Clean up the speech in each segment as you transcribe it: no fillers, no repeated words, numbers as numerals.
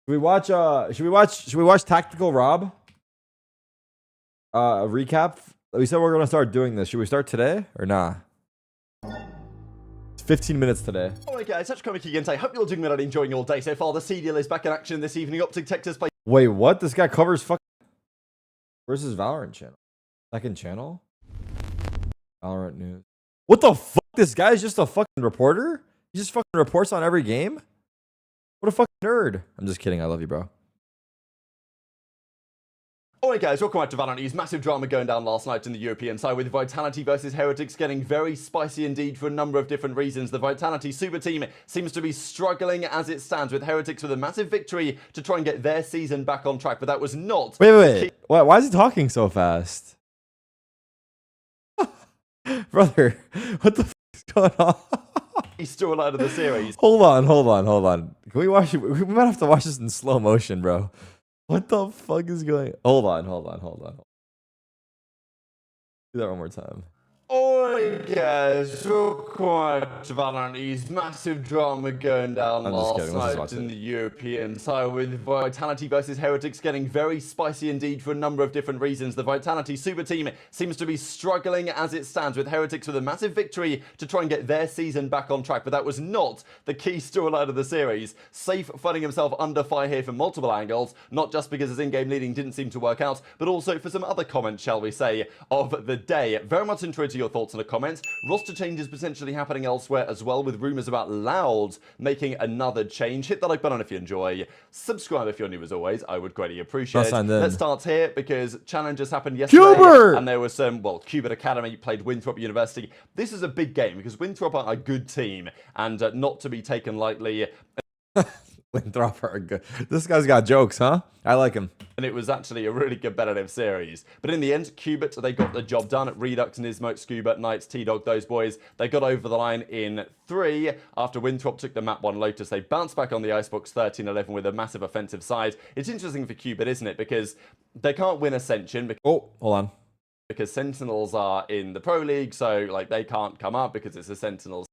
Should we watch Tactical Rob? A recap. We said we're gonna start doing this. Should we start today or nah? It's 15 minutes today. Alright guys, such comic again. I hope you're all doing well and enjoying your day so far. The CDL is back in action this evening. Optic Texas play. Wait, what? This guy covers fucking. Where's his Valorant channel? Second channel? Valorant news. What the fuck? This guy's just a fucking reporter? He just fucking reports on every game? What a fucking nerd. I'm just kidding. I love you, bro. Alright guys, welcome back to Valorant News. Massive drama going down last night in the European side with Vitality versus Heretics getting very spicy indeed for a number of different reasons. The Vitality super team seems to be struggling as it stands, with Heretics with a massive victory to try and get their season back on track, but that was not... Wait. Why is he talking so fast? Brother, what the fuck is going on? He's still out of the series. Hold on. Can we watch it? We might have to watch this in slow motion, bro. What the fuck is going on? Hold on. Do that one more time. Alright guys, welcome back to Valorant News. Massive drama going down last night in the European side with Vitality versus Heretics getting very spicy indeed for a number of different reasons. The Vitality super team seems to be struggling as it stands, with Heretics with a massive victory to try and get their season back on track, but that was not the key storyline of the series. Sayf finding himself under fire here from multiple angles, not just because his in-game leading didn't seem to work out, but also for some other comments, shall we say, of the day. Very much interested your thoughts in the comments. Roster changes potentially happening elsewhere as well, with rumors about Loud making another change. Hit the like button if you enjoy. Subscribe if you're new as always. I would greatly appreciate it. Let's start here because challenges happened yesterday. Cubert! And there was some, well, Cubert Academy played Winthrop University. This is a big game because Winthrop are a good team and not to be taken lightly. Winthrop are good. This guy's got jokes, huh? I like him. And it was actually a really competitive series. But in the end, Cubert, they got the job done. Redux and Ismote, Scuba, Knights, T-Dog, those boys, they got over the line in 3. After Winthrop took the map 1 Lotus, they bounced back on the Icebox 13-11 with a massive offensive side. It's interesting for Cubert, isn't it? Because they can't win Ascension. Oh, hold on. Because Sentinels are in the Pro League, so like they can't come up because it's a Sentinels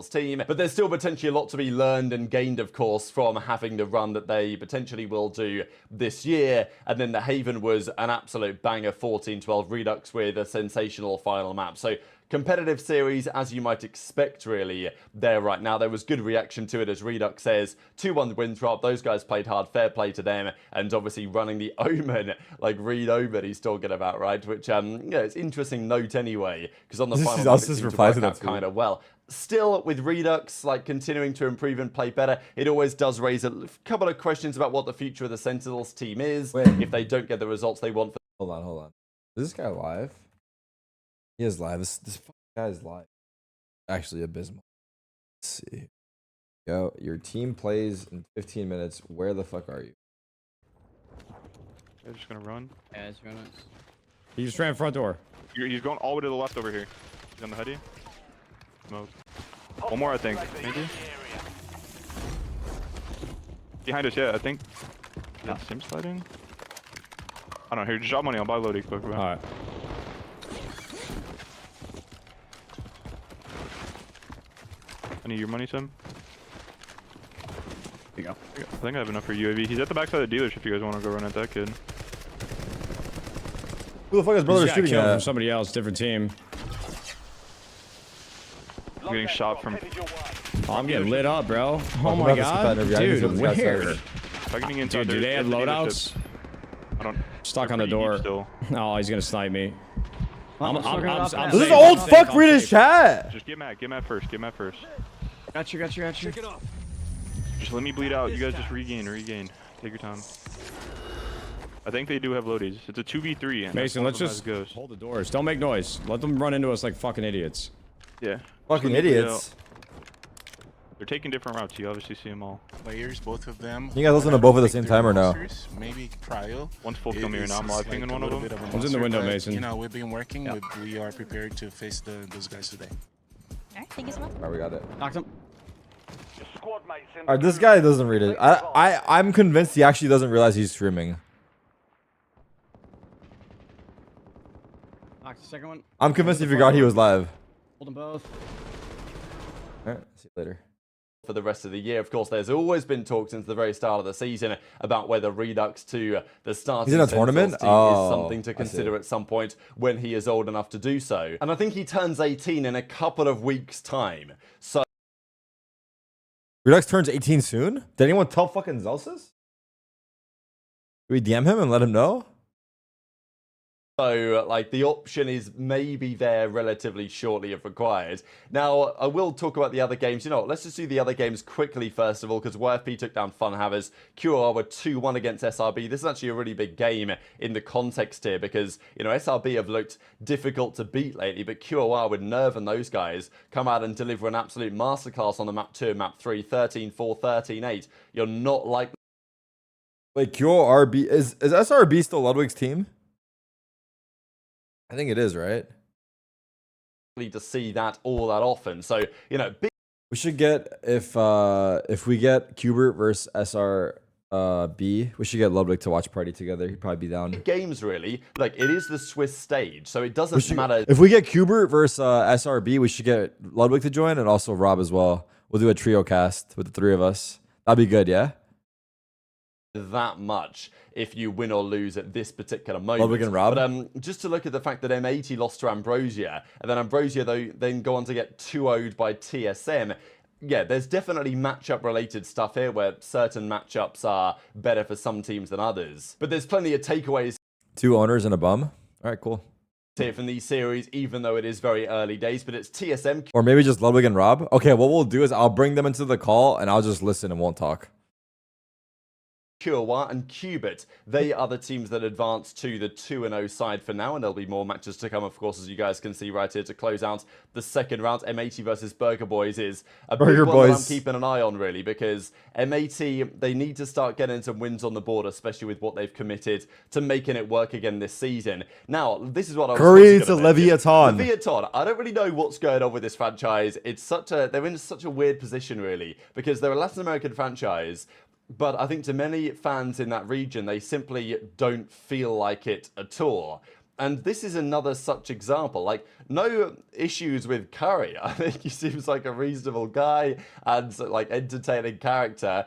team, but there's still potentially a lot to be learned and gained, of course, from having the run that they potentially will do this year. And then the Haven was an absolute banger, 14-12 Redux with a sensational final map. So competitive series, as you might expect, really, there right now. There was good reaction to it, as Redux says. 2-1 Winthrop. Those guys played hard. Fair play to them. And obviously running the Omen, like Reed Omen he's talking about, right? Which, yeah, it's interesting note anyway, because on the final map, it seemed to work out kind of well. Still, with Redux, like, continuing to improve and play better, it always does raise a couple of questions about what the future of the Sentinels team is. If they don't get the results they want. Hold on. Is this guy live? He is live. This fucking guy is live. Actually abysmal. Let's see. Yo, your team plays in 15 minutes. Where the fuck are you? They're just gonna run. Yeah, it's running. He just ran front door. He's going all the way to the left over here. He's on the hoodie. Smoke. One more, I think. Maybe. Behind us, yeah, I think. Yeah, sim sliding. I don't know. Here, just drop money. I'll buy Lodi quick. Bro. All right. I need your money, Sim. Here you go. I think I have enough for UAV. He's at the backside of the dealership if you guys want to go run at that kid. Who the fuck is brother shooting from at? somebody else, different team. I'm getting shot from... Oh, I'm getting lit up, bro. Oh I'm my about to god. skip that interview. I need to Dude, see what this guy where? says. If I'm getting into Dude, do they have loadouts? I don't... Stuck on the door. Still. Oh, he's gonna snipe me. I'm This is old fuck. Read his chat. Just get mad first. Got you. Just let me bleed out. You guys just regain. Take your time. I think they do have loadies. It's a 2v3. And Mason, let's just hold the doors. Don't make noise. Let them run into us like fucking idiots. Yeah. Fucking idiots. They're taking different routes. You obviously see them all. Players, both of them. You guys listen to both at the same time or no? Maybe trial. One's full kill me right now. I'm live pinging one of them. One's in the window, Mason. You know, we've been working. We are prepared to face those guys today. Alright, thank you so much. Alright, we got it. Knocked him. Alright, this guy doesn't read it. I'm convinced he actually doesn't realize he's streaming. Knocked the second one. I'm convinced he forgot he was live. Hold them both. Alright, see you later. for the rest of the year. Of course, there's always been talk since the very start of the season about whether Redux to the starting He's in a tournament? team Oh, is something to consider at some point when he is old enough to do so. And I think he turns 18 in a couple of weeks' time. So Redux turns 18 soon? Did anyone tell fucking Zelsis? Do we DM him and let him know? So, like, the option is maybe there relatively shortly if required. Now, I will talk about the other games. You know what, let's just do the other games quickly first of all, because YFP took down Funhavers. QOR were 2-1 against SRB. This is actually a really big game in the context here, because, you know, SRB have looked difficult to beat lately, but QOR with Nerve and those guys come out and deliver an absolute masterclass on the map 2 and map 3, 13-4, 13-8. You're not likely... Wait, QRB, is SRB still Ludwig's team? I think it is, right? to see that all that often. So, you know, big We should get, if we get Qbert versus SRB, we should get Ludwig to watch party together. He'd probably be down. games, really. Like, it is the Swiss stage, so it doesn't matter. If we get Qbert versus SRB, we should get Ludwig to join and also Rob as well. We'll do a trio cast with the three of us. That'd be good, yeah? That much if you win or lose at this particular moment. Ludwig and Rob. But just to look at the fact that M80 lost to Ambrosia, and then Ambrosia though then go on to get 2-0'd by TSM. Yeah, there's definitely matchup related stuff here where certain matchups are better for some teams than others. But there's plenty of takeaways 2 owners and a bum. All right, cool. here from these series, even though it is very early days. But it's TSM, Or maybe just Ludwig and Rob. Okay, what we'll do is I'll bring them into the call and I'll just listen and won't talk. QOR and Qbert. They are the teams that advance to the 2-0 side for now, and there'll be more matches to come, of course, as you guys can see right here to close out the second round. M80 versus Burger Boys is a big one that I'm keeping an eye on, really, because M80, they need to start getting some wins on the board, especially with what they've committed to making it work again this season. Now, this is what I was Curry to mention. Leviathan. Leviathan, I don't really know what's going on with this franchise. They're in such a weird position, really, because they're a Latin American franchise. But I think to many fans in that region, they simply don't feel like it at all. And this is another such example. Like, no issues with Curry. I think he seems like a reasonable guy and like entertaining character.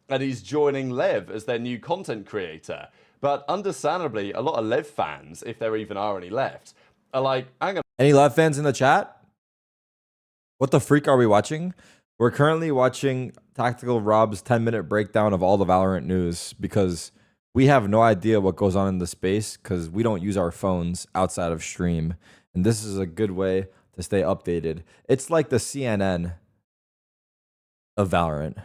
And he's joining Lev as their new content creator. But understandably, a lot of Lev fans, if there even are any left, are like, hang on. Any Lev fans in the chat? What the freak are we watching? We're currently watching TacticalRab's 10-minute breakdown of all the Valorant news because we have no idea what goes on in the space because we don't use our phones outside of stream. And this is a good way to stay updated. It's like the CNN of Valorant.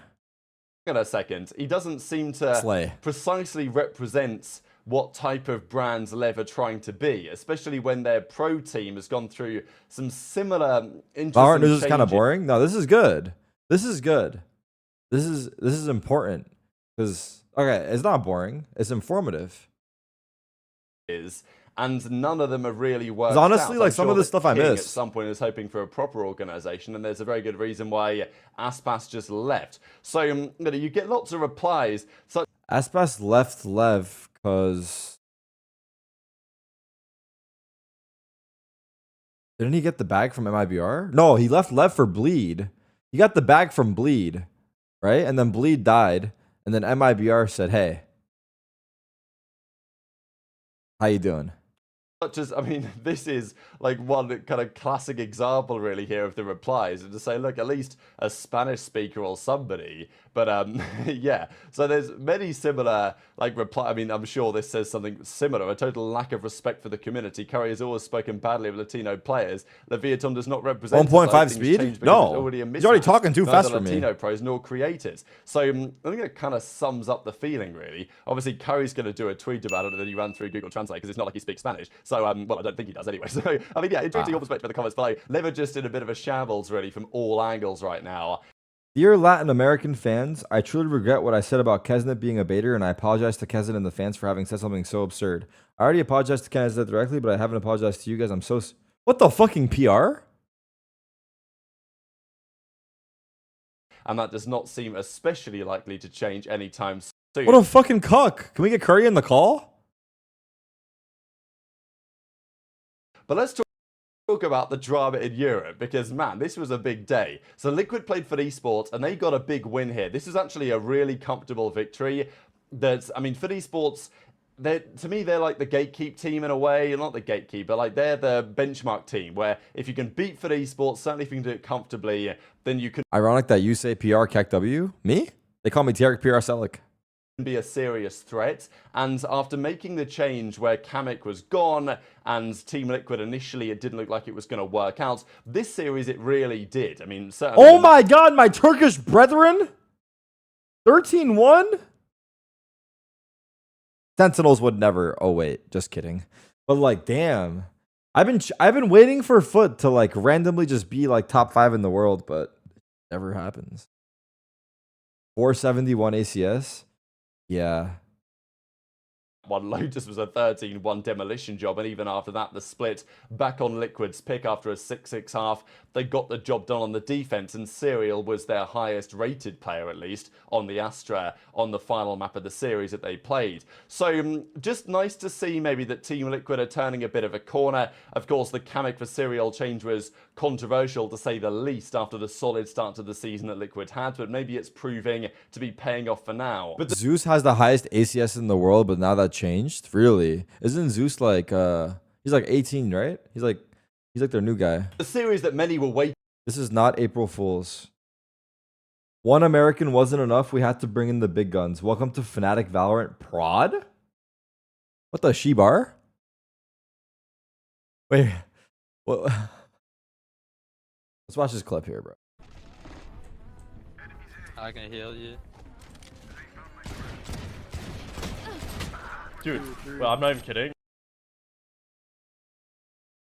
Hang on a second. He doesn't seem to Slay. precisely represent what type of brands Lev are trying to be, especially when their pro team has gone through some similar interesting Valorant news is kind of changes. boring. No, this is good. This is good. This is important because okay, it's not boring. It's informative. And none of them are really worked honestly, out. like I'm some sure of the that stuff I King missed. At some point is hoping for a proper organization, and there's a very good reason why Aspas just left. So you get lots of replies. So Aspas left Lev because didn't he get the bag from MIBR? No, he left Lev for Bleed. He got the bag from Bleed, right? And then Bleed died, and then MIBR said, "Hey, how you doing?" such as, I mean, this is like one kind of classic example really here of the replies, and to say, look, at least a Spanish speaker or somebody. But yeah, so there's many similar like reply. I mean, I'm sure this says something similar. A total lack of respect for the community. Curry has always spoken badly of Latino players. Leviathan does not represent 1.5 speed? No, he's already talking too fast for me. Latino pros nor creators. So I think it kind of sums up the feeling really. Obviously, Curry's going to do a tweet about it that he ran through Google Translate because it's not like he speaks Spanish. So well, I don't think he does anyway. So I mean, yeah, interesting your perspective in the comments below. Lev are just in a bit of a shambles really from all angles right now. Dear Latin American fans, I truly regret what I said about Kesnet being a baiter, and I apologize to Kesnet and the fans for having said something so absurd. I already apologized to Kesnet directly, but I haven't apologized to you guys. I'm so... What the fucking PR? And that does not seem especially likely to change anytime soon. What a fucking cuck. Can we get Curry in the call? But let's talk talk about the drama in Europe because, man, this was a big day. So Liquid played for esports and they got a big win here. This is actually a really comfortable victory. I mean, for esports, to me, they're like the gatekeep team in a way. Not the gatekeeper, like they're the benchmark team where if you can beat for esports, certainly if you can do it comfortably, then you can. Ironic that you say PR CACW. Me? They call me Tarik PR Selic. Be a serious threat. And after making the change where Kamek was gone and Team Liquid initially it didn't look like it was going to work out, this series it really did. I mean, certainly. Oh my god, my Turkish brethren! 13-1? Sentinels would never. Oh wait, just kidding. But like, damn. I've been waiting for Foot to like randomly just be like top 5 in the world, but it never happens. 471 ACS. Yeah. Lotus was a 13-1 demolition job, and even after that, the split back on Liquid's pick after a 6-6 half. They got the job done on the defense, and Serial was their highest rated player, at least, on the Astra on the final map of the series that they played. So just nice to see maybe that Team Liquid are turning a bit of a corner. Of course, the Kamek for Serial change was controversial, to say the least, after the solid start to the season that Liquid had, but maybe it's proving to be paying off for now. But Zeus has the highest ACS in the world, but now that changed? Really? Isn't Zeus like he's like 18, right? He's like their new guy. the series that many were waiting. This is not April Fools. One American wasn't enough. We had to bring in the big guns. Welcome to FNATIC Valorant Prod? What the Shebar? Wait. What? Let's watch this clip here, bro. I can heal you. Dude, well, I'm not even kidding.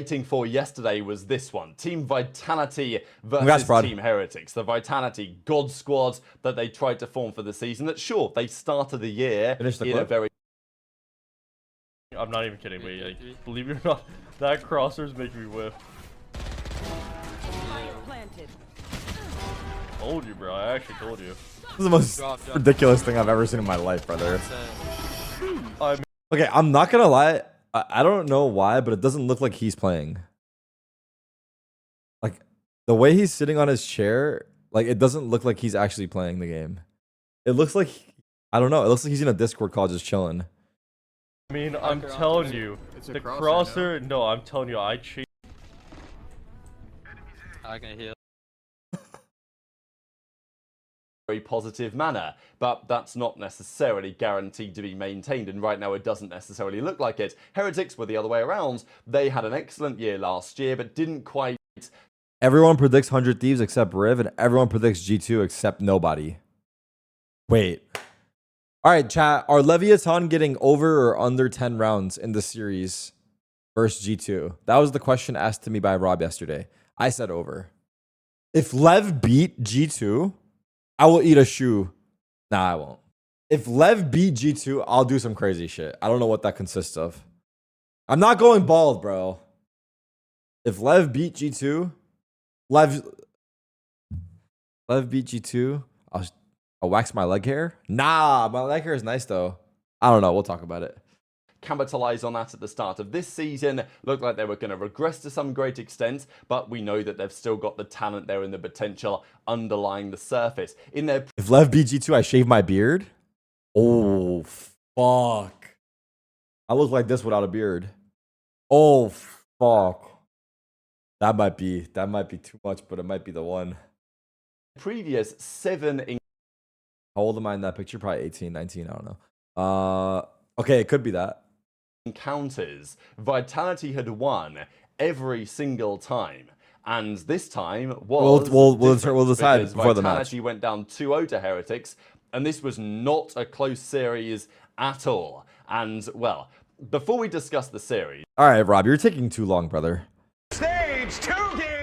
Waiting for yesterday was this one. Team Vitality Congrats, versus Prod. Team Heretics. The Vitality God Squad that they tried to form for the season. That, sure, they started the year Finish the in a clip. very... I'm not even kidding, but like, believe it or not, that crosser's making me whiff. Told you, bro. I actually told you. This is the most ridiculous thing I've ever seen in my life, brother. Okay, I'm not gonna lie. I don't know why, but it doesn't look like he's playing. Like, the way he's sitting on his chair, like, it doesn't look like he's actually playing the game. It looks like, I don't know, it looks like he's in a Discord call just chilling. I mean, I'm telling you, the crosser. No, I'm telling you, I cheat. I can heal. very positive manner, but that's not necessarily guaranteed to be maintained, and right now it doesn't necessarily look like it. Heretics were the other way around. They had an excellent year last year, but didn't quite... Everyone predicts 100 Thieves except Riv, and everyone predicts G2 except nobody. Wait. All right, chat. Are Leviathan getting over or under 10 rounds in the series versus G2? That was the question asked to me by Rob yesterday. I said over. If Lev beat G2, I will eat a shoe. Nah, I won't. If Lev beat G2, I'll do some crazy shit. I don't know what that consists of. I'm not going bald, bro. If Lev beat G2, Lev beat G2, I'll wax my leg hair. Nah, my leg hair is nice though. I don't know. We'll talk about it. Capitalize on that at the start of this season. Looked like they were going to regress to some great extent, but we know that they've still got the talent there and the potential underlying the surface. In their If Lev beat G2, I shave my beard. Oh, fuck. I look like this without a beard. Oh, fuck. That might be too much, but it might be the one. previous 7 How old am I in that picture? Probably 18, 19, I don't know. Okay, it could be that. encounters, Vitality had won every single time. And this time was We'll different decide because before the match. Vitality went down 2-0 to Heretics, and this was not a close series at all. And, well, before we discuss the series... All right, Rob, you're taking too long, brother. Stage 2 game!